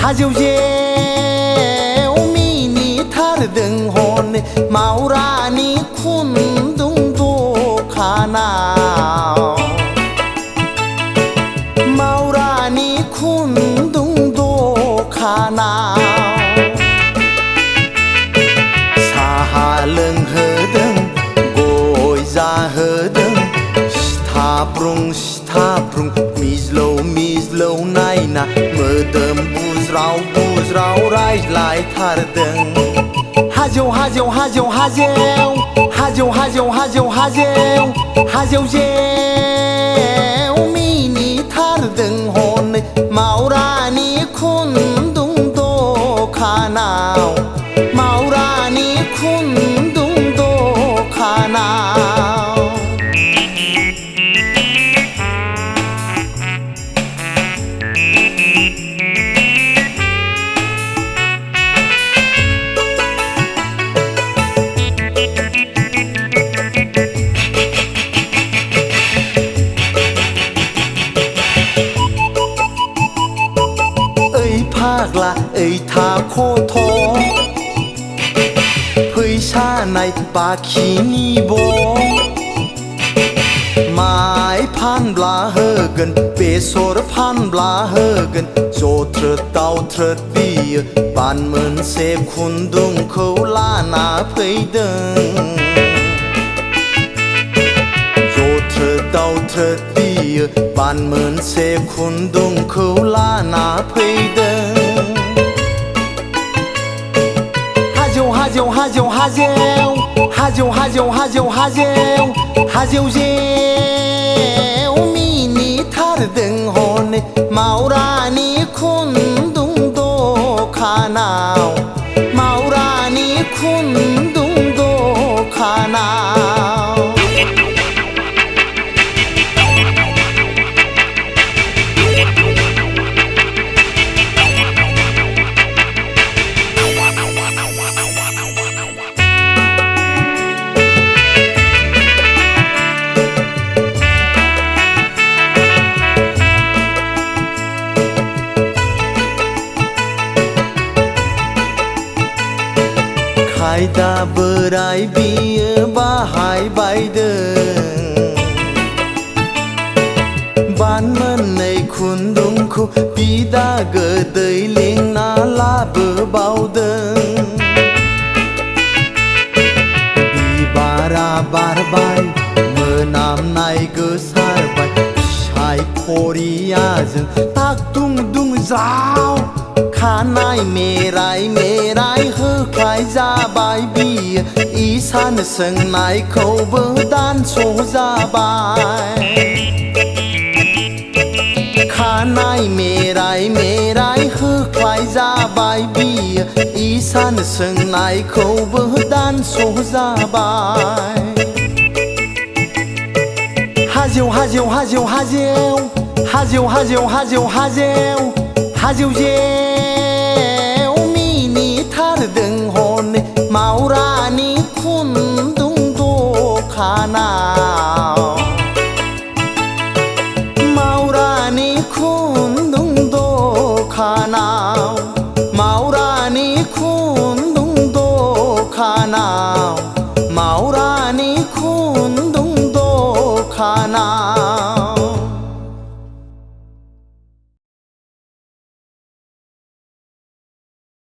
हाजेव मिनिथारदों हनै मावरानि खुन्दुं दखानाव मावरानि खुन्दुं दखानाव साहा लोंहोदों गय जाहोदों सिथाब्रुं मिज्लौ नायना मोदोम बुज्राव रायज्लायथारदों हाजेव मिनिथारदों हनै मावरानि खुन्दुं दखानाव मावरानि खुन्दुं दखानाव फाग्ला ओइ थाखथ' फैसा नाय बाखिनिब माइ फानब्ला होगोन बेसर फानब्ला होगोन जथ्रोद दावथ्रोद बियो बान मोनसे खुन्दुंखौ लाना फैदों जथ्रोद दावथ्रोद बियो बान मोनसे खुन्दुंखौ लाना फैदों हाजेव मिनिथारदों हनै मावरानि खुन्दुं दखानाव मावरानि खुन्दुं दखानाव खायदा बोराय बियो बाहायबायदों बान मोननै खुन्दुंखौ बिदा गोदै लिंना लाबोबावदों बिबारा बारबाय मोनामनाय गोसारबाय सायख'रियाजों ताक दुं दुं जाव खानाय मेराय होख्लाय जाबाय बियो इसान सोंनायखौबो दानस'जाबाय खानाय मेराय होख्लाय जाबाय बियो इसान सोंनायखौबो दानस'जाबाय हाजेव मिनिथारदों हनै मावरानि खुन्दुं दखानाव मावरानि खुन्दुं दखानाव मावरानि खुन्दुं दखानाव मावरानि